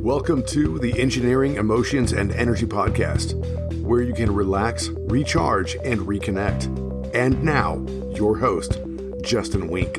Welcome to the Engineering, Emotions, and Energy Podcast, where you can relax, recharge, and reconnect. And now, your host, Justin Wink.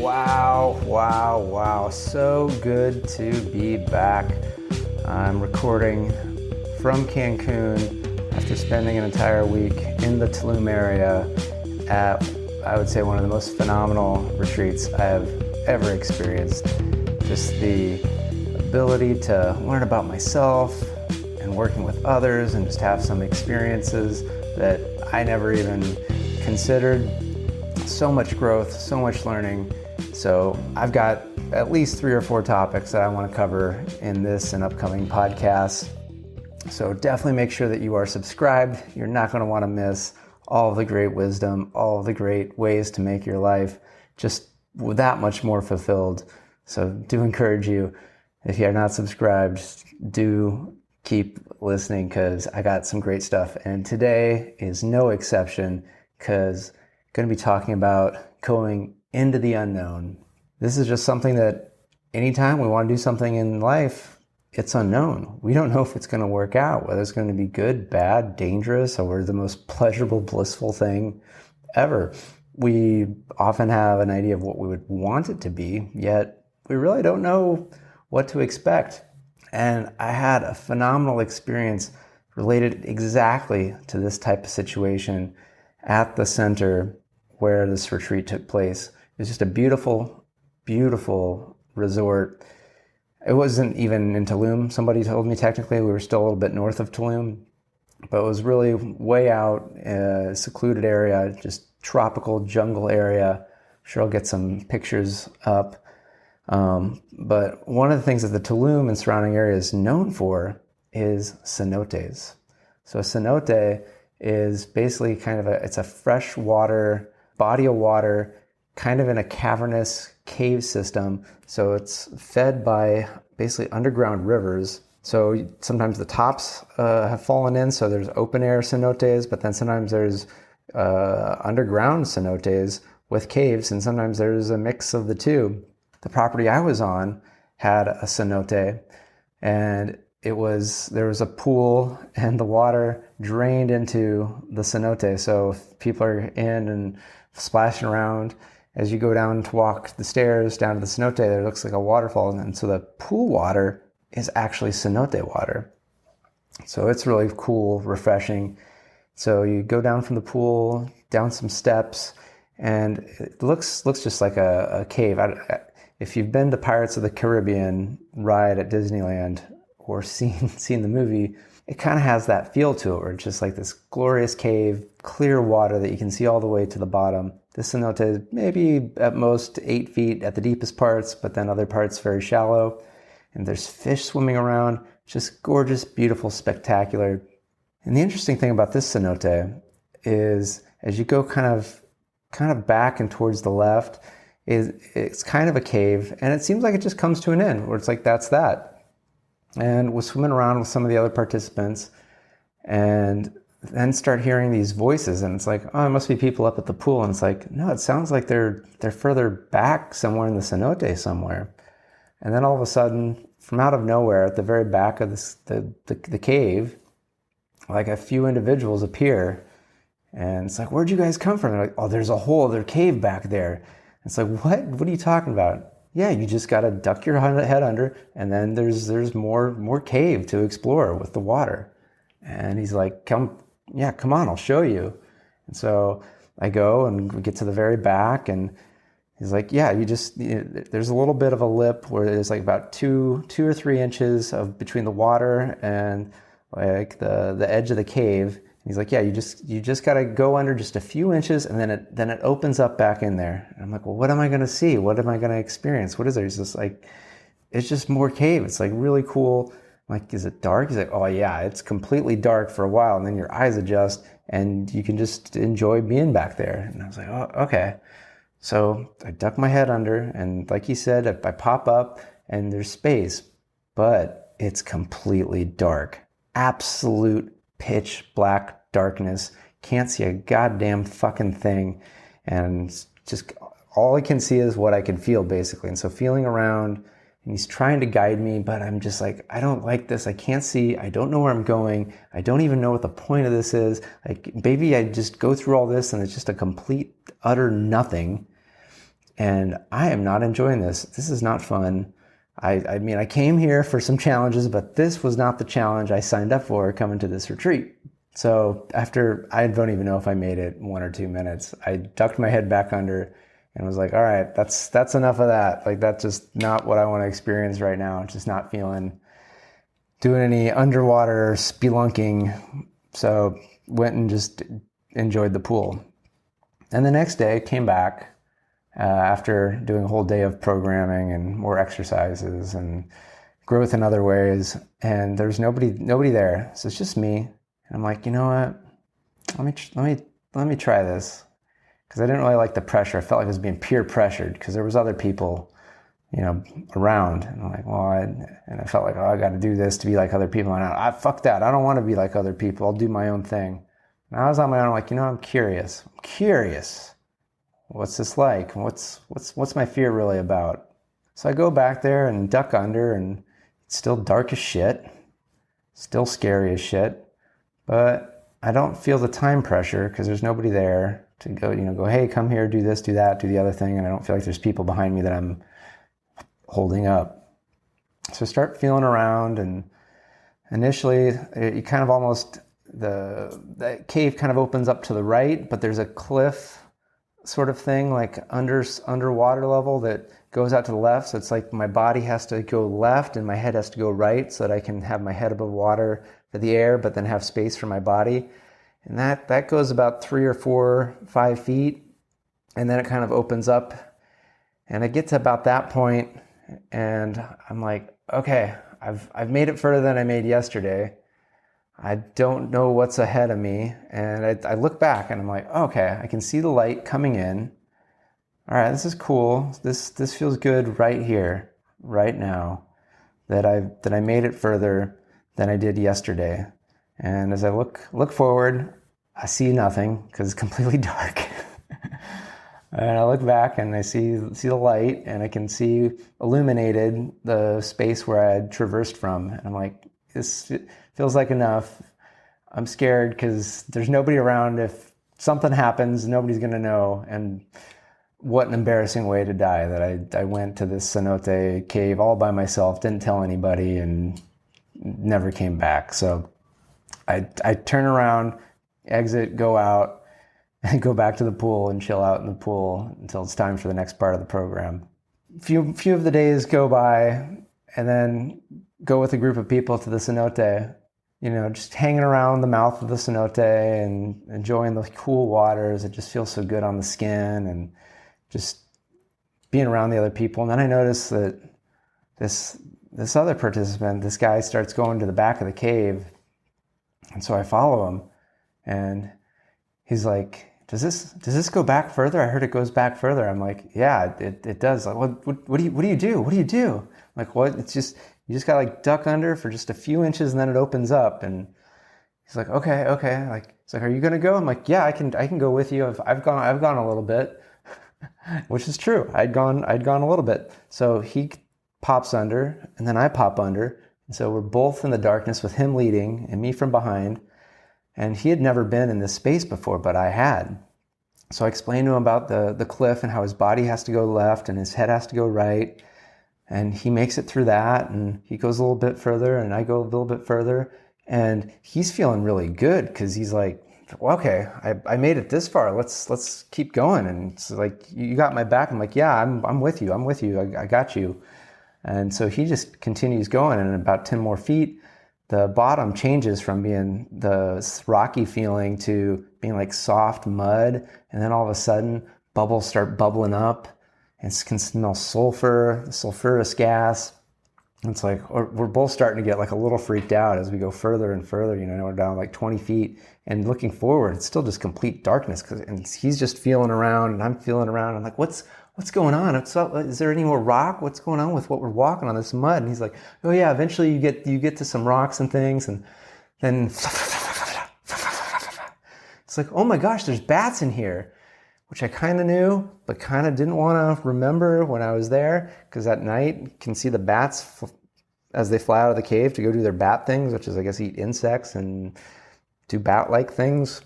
Wow. So good to be back. I'm recording from Cancun after spending an entire week in the Tulum area at, I would say, one of the most phenomenal retreats I have ever experienced. Just the ability to learn about myself and working with others and just have some experiences that I never even considered. So much growth, so much learning. So I've got at least 3 or 4 topics that I want to cover in this and upcoming podcasts. So definitely make sure that you are subscribed. You're not going to want to miss all of the great wisdom, all of the great ways to make your life just that much more fulfilled. So do encourage you, if you're not subscribed, do keep listening because I got some great stuff. And today is no exception because I'm going to be talking about going into the unknown. This is just something that anytime we want to do something in life, it's unknown. We don't know if it's going to work out, whether it's going to be good, bad, dangerous, or the most pleasurable, blissful thing ever. We often have an idea of what we would want it to be, yet we really don't know what to expect. And I had a phenomenal experience related exactly to this type of situation at the center where this retreat took place. It was just a beautiful, beautiful resort. It wasn't even in Tulum. Somebody told me technically we were still a little bit north of Tulum, but it was really way out, secluded area, just tropical jungle area. I'm sure I'll get some pictures up. But one of the things that the Tulum and surrounding area is known for is cenotes. So a cenote is basically it's a freshwater body of water, kind of in a cavernous cave system. So it's fed by basically underground rivers. So sometimes the tops have fallen in, so there's open air cenotes, but then sometimes there's underground cenotes with caves, and sometimes there's a mix of the two. The property I was on had a cenote, and there was a pool, and the water drained into the cenote. So if people are in and splashing around, as you go down to walk the stairs down to the cenote, there looks like a waterfall, and so the pool water is actually cenote water. So it's really cool, refreshing. So you go down from the pool, down some steps, and it looks just like a cave. If you've been to Pirates of the Caribbean ride at Disneyland or seen the movie, it kind of has that feel to it, where it's just like this glorious cave, clear water that you can see all the way to the bottom. This cenote is maybe at most 8 feet at the deepest parts, but then other parts very shallow. And there's fish swimming around, just gorgeous, beautiful, spectacular. And the interesting thing about this cenote is as you go kind of back and towards the left, it's kind of a cave, and it seems like it just comes to an end, where it's like, that's that. And was swimming around with some of the other participants, and then start hearing these voices, and it's like, oh, it must be people up at the pool. And it's like, no, it sounds like they're further back somewhere in the cenote somewhere. And then all of a sudden, from out of nowhere, at the very back of the cave, like a few individuals appear, and it's like, where'd you guys come from? They're like, oh, there's a whole other cave back there. It's like, what are you talking about? Yeah, you just got to duck your head under, and then there's more cave to explore with the water. And he's like, come on, I'll show you. And so I go, and we get to the very back, and he's like, yeah, there's a little bit of a lip where there's like about 2 or 3 inches of between the water and like the edge of the cave. He's like, yeah, you just got to go under just a few inches, and then it opens up back in there. And I'm like, well, what am I going to see? What am I going to experience? What is there? He's just like, it's just more cave. It's like really cool. I'm like, is it dark? He's like, oh yeah, it's completely dark for a while, and then your eyes adjust, and you can just enjoy being back there. And I was like, oh, okay. So I duck my head under, and like he said, I pop up, and there's space, but it's completely dark. Absolute pitch black darkness. Can't see a goddamn fucking thing. And just all I can see is what I can feel, basically. And so feeling around and he's trying to guide me, but I'm just like, I don't like this. I can't see. I don't know where I'm going. I don't even know what the point of this is. Like, maybe I just go through all this and it's just a complete, utter nothing. And I am not enjoying this. This is not fun. I mean, I came here for some challenges, but this was not the challenge I signed up for coming to this retreat. So after, I don't even know if I made it 1 or 2 minutes, I ducked my head back under and was like, all right, that's enough of that. Like, that's just not what I want to experience right now. Just not doing any underwater spelunking. So went and just enjoyed the pool. And the next day came back after doing a whole day of programming and more exercises and growth in other ways. And there's nobody there. So it's just me. And I'm like, you know what? Let me try this. Because I didn't really like the pressure. I felt like I was being peer pressured because there was other people, around. And I'm like, well, and I felt like, I got to do this to be like other people. And fuck that. I don't want to be like other people. I'll do my own thing. And I was on my own. I'm like, I'm curious. What's this like? What's my fear really about? So I go back there and duck under, and it's still dark as shit, still scary as shit, but I don't feel the time pressure because there's nobody there to go, hey, come here, do this, do that, do the other thing. And I don't feel like there's people behind me that I'm holding up. So I start feeling around, and initially you kind of almost, the cave kind of opens up to the right, but there's a cliff sort of thing, like underwater level that goes out to the left. So it's like my body has to go left and my head has to go right so that I can have my head above water for the air, but then have space for my body. And that goes about 3 or 4, 5 feet. And then it kind of opens up. And I get to about that point, and I'm like, okay, I've made it further than I made yesterday. I don't know what's ahead of me. And I look back and I'm like, okay, I can see the light coming in. All right, this is cool. This feels good right here, right now, that I made it further than I did yesterday. And as I look forward, I see nothing because it's completely dark. And I look back and I see the light, and I can see illuminated the space where I had traversed from. And I'm like, this feels like enough. I'm scared because there's nobody around. If something happens, nobody's going to know. And what an embarrassing way to die, that I went to this cenote cave all by myself, didn't tell anybody, and never came back. So I turn around, exit, go out, and go back to the pool and chill out in the pool until it's time for the next part of the program. Few of the days go by, and then go with a group of people to the cenote, just hanging around the mouth of the cenote and enjoying the cool waters. It just feels so good on the skin, and just being around the other people. And then I notice that this other participant, this guy, starts going to the back of the cave. And so I follow him, and he's like, does this go back further? I heard it goes back further. I'm like, yeah, it does. Like, what do you do? What do you do? I'm like, what? It's just, you just gotta like duck under for just a few inches, and then it opens up. And he's like, okay. Like, it's like, are you gonna go? I'm like, yeah, I can go with you. I've gone a little bit, which is true. I'd gone a little bit. So he pops under, and then I pop under. And so we're both in the darkness with him leading and me from behind. And he had never been in this space before, but I had. So I explained to him about the cliff and how his body has to go left and his head has to go right. And he makes it through that, and he goes a little bit further, and I go a little bit further. And he's feeling really good because he's like, well, okay, I made it this far. Let's keep going. And it's like, you got my back. I'm like, yeah, I'm with you. I got you. And so he just continues going, and about 10 more feet, the bottom changes from being the rocky feeling to being like soft mud. And then all of a sudden, bubbles start bubbling up, and it can smell sulfurous gas. And it's like, we're both starting to get like a little freaked out as we go further and further. We're down like 20 feet, and looking forward, it's still just complete darkness. And he's just feeling around, and I'm feeling around. I'm like, what's going on? Is there any more rock? What's going on with what we're walking on, this mud? And he's like, oh yeah, eventually you get to some rocks and things, and then it's like, oh my gosh, there's bats in here. which I kind of knew, but kind of didn't want to remember when I was there, because at night you can see the bats as they fly out of the cave to go do their bat things, which is, I guess, eat insects and do bat-like things.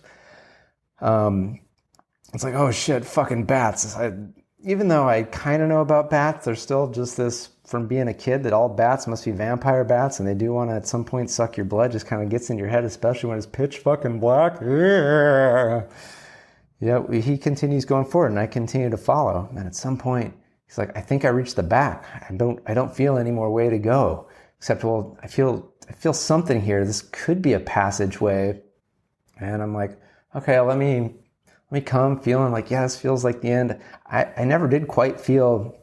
It's like, oh shit, fucking bats. Even though I kind of know about bats, there's still just this, from being a kid, that all bats must be vampire bats, and they do want to at some point suck your blood. Just kind of gets in your head, especially when it's pitch fucking black. Yeah, he continues going forward, and I continue to follow. And at some point, he's like, I think I reached the back. I don't feel any more way to go. Except, well, I feel something here. This could be a passageway. And I'm like, okay, let me come feeling like, yeah, this feels like the end. I never did quite feel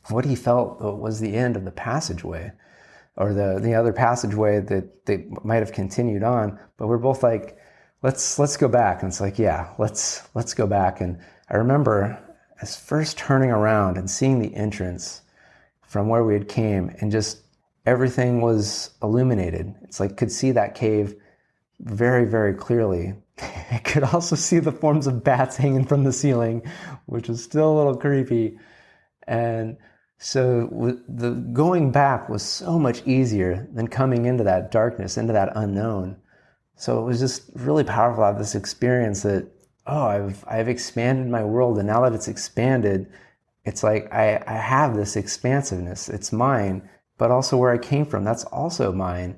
what he felt was the end of the passageway, or the other passageway that they might have continued on. But we're both like, let's go back. And it's like, yeah, let's go back. And I remember as first turning around and seeing the entrance from where we had came, and just everything was illuminated. It's like, could see that cave very, very clearly. I could also see the forms of bats hanging from the ceiling, which was still a little creepy. And so the going back was so much easier than coming into that darkness, into that unknown. So it was just really powerful to have this experience that, oh, I've expanded my world, and now that it's expanded, it's like I have this expansiveness. It's mine, but also where I came from, that's also mine.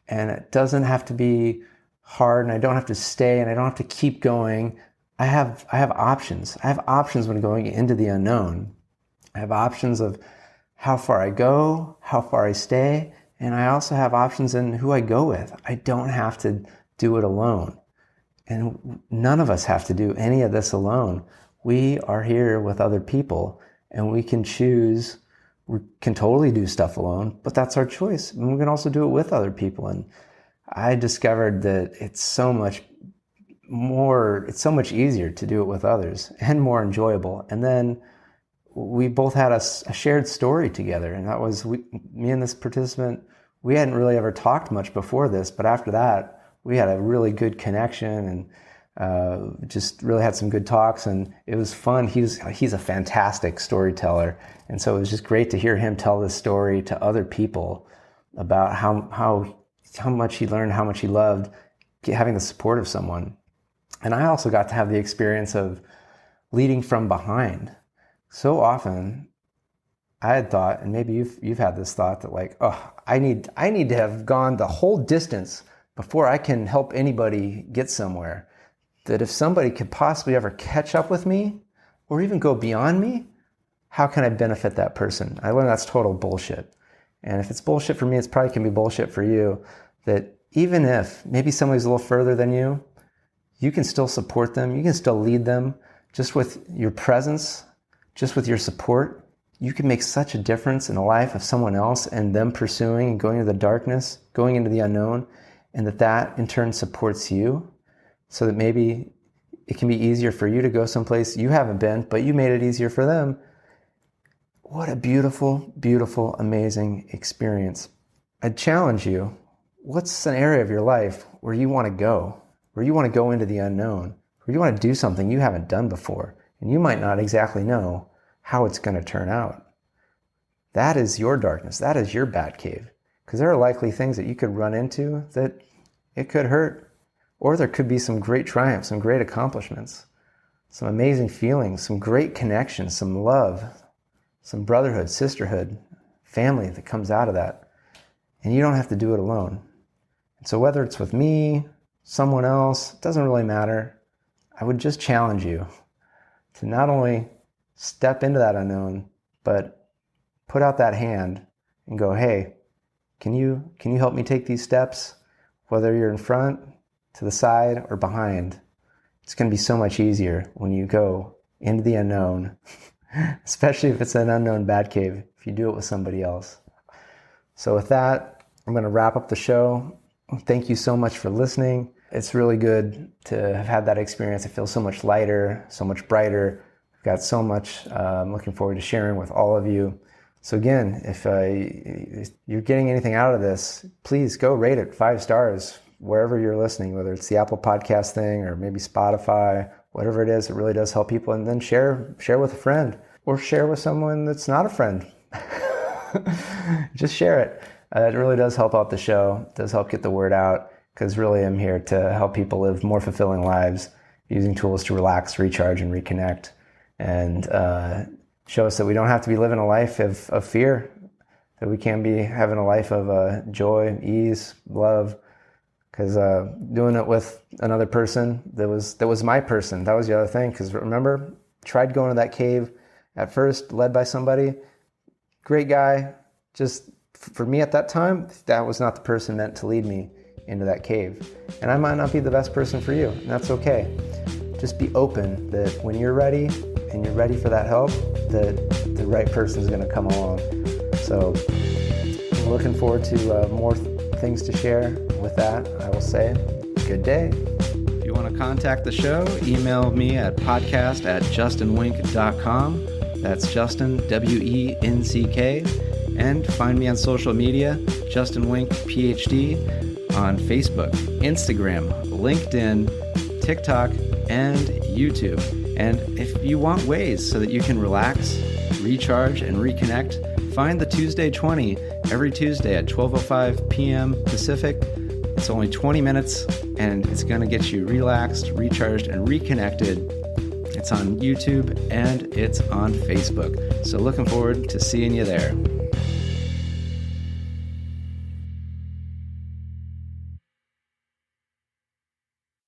And it doesn't have to be hard, and I don't have to stay, and I don't have to keep going. I have options. I have options when going into the unknown. I have options of how far I go, how far I stay, and I also have options in who I go with. I don't have to do it alone. And none of us have to do any of this alone. We are here with other people, and we can choose. We can totally do stuff alone, but that's our choice. And we can also do it with other people. And I discovered that it's so much easier to do it with others, and more enjoyable. And then we both had a shared story together, and that was me and this participant. We hadn't really ever talked much before this, but after that, we had a really good connection, and just really had some good talks, and it was fun. He's a fantastic storyteller, and so it was just great to hear him tell this story to other people about how much he learned, how much he loved having the support of someone. And I also got to have the experience of leading from behind. So often I had thought, and maybe you've had this thought, that like, oh, I need to have gone the whole distance before I can help anybody get somewhere. That if somebody could possibly ever catch up with me, or even go beyond me, how can I benefit that person? I learned that's total bullshit. And if it's bullshit for me, it's probably can be bullshit for you. That even if maybe somebody's a little further than you, you can still support them. You can still lead them just with your presence, just with your support. You can make such a difference in the life of someone else, and them pursuing and going into the darkness, going into the unknown, and that in turn supports you, so that maybe it can be easier for you to go someplace you haven't been, but you made it easier for them. What a beautiful, beautiful, amazing experience. I'd challenge you, what's an area of your life where you want to go into the unknown, where you want to do something you haven't done before, and you might not exactly know how it's going to turn out? That is your darkness. That is your bat cave. Because there are likely things that you could run into that it could hurt, or there could be some great triumphs, some great accomplishments, some amazing feelings, some great connections, some love, some brotherhood, sisterhood, family that comes out of that. And you don't have to do it alone. And so whether it's with me, someone else, it doesn't really matter. I would just challenge you to not only step into that unknown, but put out that hand and go, hey, can you help me take these steps? Whether you're in front, to the side, or behind, it's going to be so much easier when you go into the unknown, especially if it's an unknown bat cave, if you do it with somebody else. So with that, I'm going to wrap up the show. Thank you so much for listening. It's really good to have had that experience. It feels so much lighter, so much brighter. I've got so much I'm looking forward to sharing with all of you. So again, if you're getting anything out of this, please go rate it 5 stars wherever you're listening, whether it's the Apple Podcast thing or maybe Spotify whatever it is, it really does help people. And then share with a friend, or share with someone that's not a friend. Just share it. It really does help out the show. It does help get the word out, because really I'm here to help people live more fulfilling lives using tools to relax, recharge, and reconnect, and show us that we don't have to be living a life of fear, that we can be having a life of joy, ease, love. Because doing it with another person that was my person, that was the other thing. Because remember, tried going to that cave at first, led by somebody, great guy. Just for me at that time, that was not the person meant to lead me into that cave. And I might not be the best person for you, and that's okay. Just be open that when you're ready and you're ready for that help, that the right person is going to come along. So I'm looking forward to more things to share. With that, I will say good day. If you want to contact the show, email me at podcast@justinwink.com. That's Justin, W-E-N-C-K. And find me on social media, Justin Wink, Ph.D. on Facebook, Instagram, LinkedIn, TikTok, and YouTube. And if you want ways so that you can relax, recharge, and reconnect, find the Tuesday 20 every Tuesday at 12:05 p.m. Pacific. It's only 20 minutes, and it's going to get you relaxed, recharged, and reconnected. It's on YouTube, and it's on Facebook. So looking forward to seeing you there.